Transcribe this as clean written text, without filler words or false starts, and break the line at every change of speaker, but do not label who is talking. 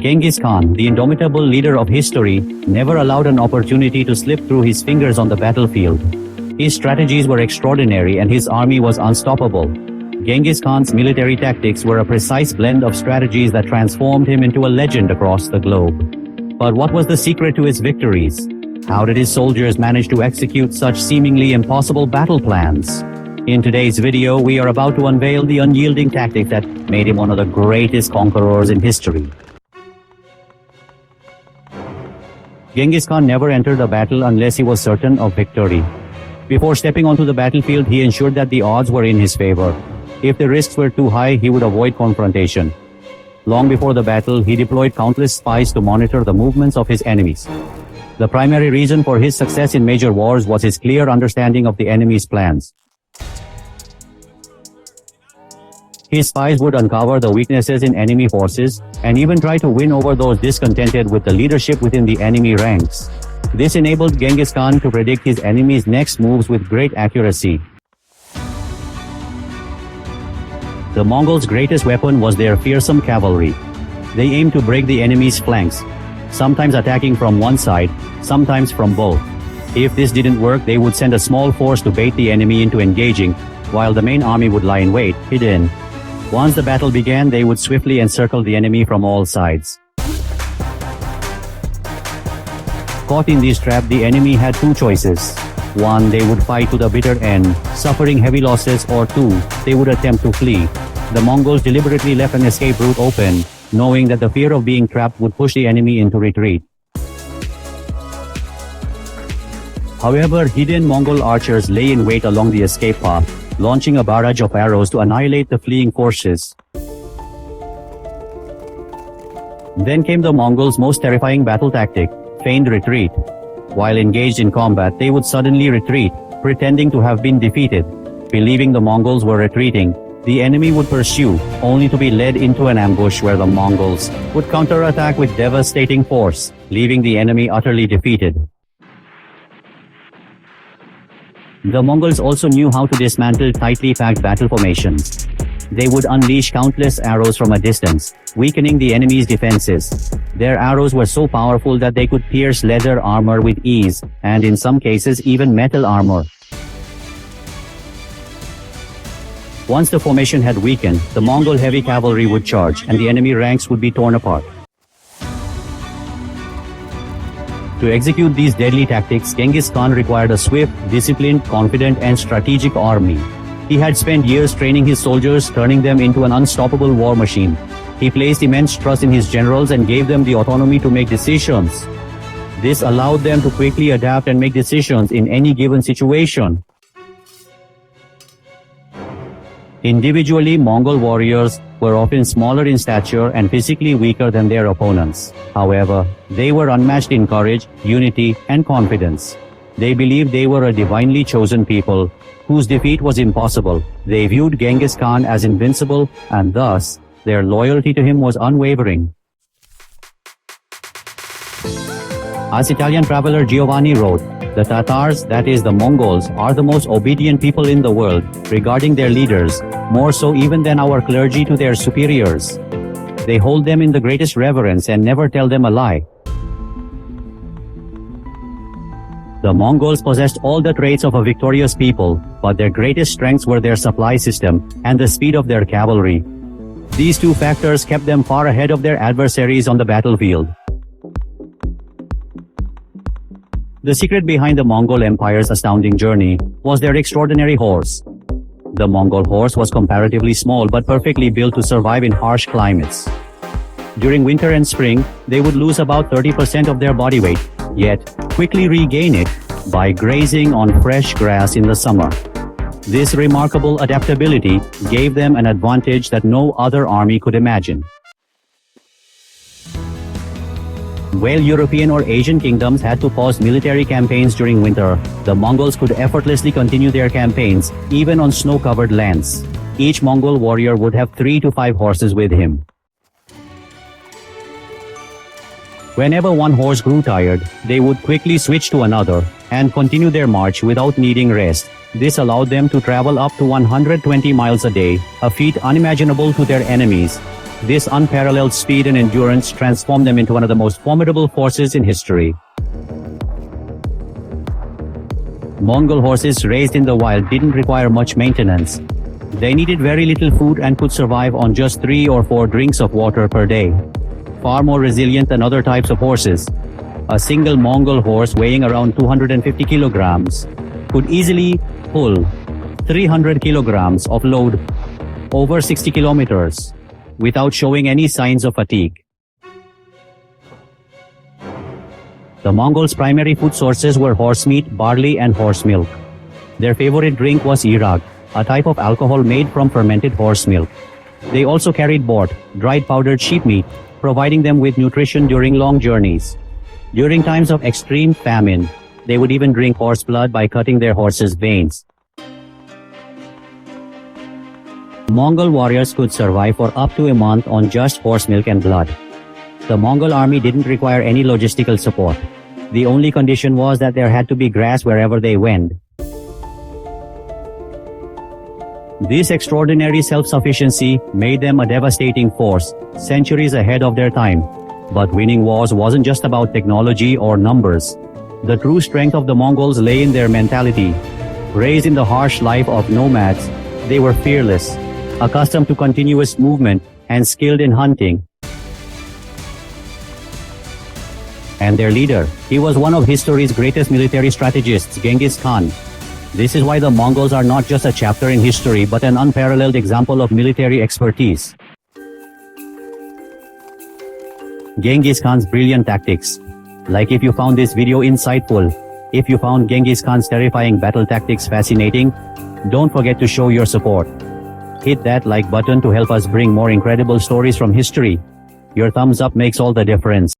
Genghis Khan, the indomitable leader of history, never allowed an opportunity to slip through his fingers on the battlefield. His strategies were extraordinary and his army was unstoppable. Genghis Khan's military tactics were a precise blend of strategies that transformed him into a legend across the globe. But what was the secret to his victories? How did his soldiers manage to execute such seemingly impossible battle plans? In today's video, we are about to unveil the unyielding tactic that made him one of the greatest conquerors in history. Genghis Khan never entered a battle unless he was certain of victory. Before stepping onto the battlefield, he ensured that the odds were in his favor. If the risks were too high, he would avoid confrontation. Long before the battle, he deployed countless spies to monitor the movements of his enemies. The primary reason for his success in major wars was his clear understanding of the enemy's plans. His spies would uncover the weaknesses in enemy forces and even try to win over those discontented with the leadership within the enemy ranks. This enabled Genghis Khan to predict his enemy's next moves with great accuracy. The Mongols' greatest weapon was their fearsome cavalry. They aimed to break the enemy's flanks, sometimes attacking from one side, sometimes from both. If this didn't work, they would send a small force to bait the enemy into engaging, while the main army would lie in wait, hidden. Once the battle began, they would swiftly encircle the enemy from all sides. Caught in this trap, the enemy had two choices. One, they would fight to the bitter end, suffering heavy losses, or two, they would attempt to flee. The Mongols deliberately left an escape route open, knowing that the fear of being trapped would push the enemy into retreat. However, hidden Mongol archers lay in wait along the escape path, launching a barrage of arrows to annihilate the fleeing forces. Then came the Mongols' most terrifying battle tactic, feigned retreat. While engaged in combat, they would suddenly retreat, pretending to have been defeated. Believing the Mongols were retreating, the enemy would pursue, only to be led into an ambush where the Mongols would counterattack with devastating force, leaving the enemy utterly defeated. The Mongols also knew how to dismantle tightly packed battle formations. They would unleash countless arrows from a distance, weakening the enemy's defenses. Their arrows were so powerful that they could pierce leather armor with ease, and in some cases even metal armor. Once the formation had weakened, the Mongol heavy cavalry would charge, and the enemy ranks would be torn apart. To execute these deadly tactics, Genghis Khan required a swift, disciplined, confident, and strategic army. He had spent years training his soldiers, turning them into an unstoppable war machine. He placed immense trust in his generals and gave them the autonomy to make decisions. This allowed them to quickly adapt and make decisions in any given situation. Individually, Mongol warriors were often smaller in stature and physically weaker than their opponents. However, they were unmatched in courage, unity, and confidence. They believed they were a divinely chosen people, whose defeat was impossible. They viewed Genghis Khan as invincible, and thus, their loyalty to him was unwavering. As Italian traveler Giovanni wrote, the Tatars, that is the Mongols, are the most obedient people in the world, regarding their leaders, more so even than our clergy to their superiors. They hold them in the greatest reverence and never tell them a lie. The Mongols possessed all the traits of a victorious people, but their greatest strengths were their supply system and the speed of their cavalry. These two factors kept them far ahead of their adversaries on the battlefield. The secret behind the Mongol Empire's astounding journey was their extraordinary horse. The Mongol horse was comparatively small but perfectly built to survive in harsh climates. During winter and spring, they would lose about 30% of their body weight, yet quickly regain it by grazing on fresh grass in the summer. This remarkable adaptability gave them an advantage that no other army could imagine. While European or Asian kingdoms had to pause military campaigns during winter, the Mongols could effortlessly continue their campaigns, even on snow-covered lands. Each Mongol warrior would have 3 to 5 horses with him. Whenever one horse grew tired, they would quickly switch to another and continue their march without needing rest. This allowed them to travel up to 120 miles a day, a feat unimaginable to their enemies. This unparalleled speed and endurance transformed them into one of the most formidable forces in history. Mongol horses raised in the wild didn't require much maintenance. They needed very little food and could survive on just 3 or 4 drinks of water per day. Far more resilient than other types of horses. A single Mongol horse weighing around 250 kilograms could easily pull 300 kilograms of load over 60 kilometers without showing any signs of fatigue. The Mongols' primary food sources were horse meat, barley, and horse milk. Their favorite drink was irag, a type of alcohol made from fermented horse milk. They also carried bort, dried powdered sheep meat, providing them with nutrition during long journeys. During times of extreme famine, they would even drink horse blood by cutting their horses' veins. Mongol warriors could survive for up to a month on just horse milk and blood. The Mongol army didn't require any logistical support. The only condition was that there had to be grass wherever they went. This extraordinary self-sufficiency made them a devastating force, centuries ahead of their time. But winning wars wasn't just about technology or numbers. The true strength of the Mongols lay in their mentality. Raised in the harsh life of nomads, they were fearless, accustomed to continuous movement, and skilled in hunting. And their leader, he was one of history's greatest military strategists, Genghis Khan. This is why the Mongols are not just a chapter in history but an unparalleled example of military expertise. Genghis Khan's brilliant tactics. Like if you found this video insightful, if you found Genghis Khan's terrifying battle tactics fascinating, don't forget to show your support. Hit that like button to help us bring more incredible stories from history. Your thumbs up makes all the difference.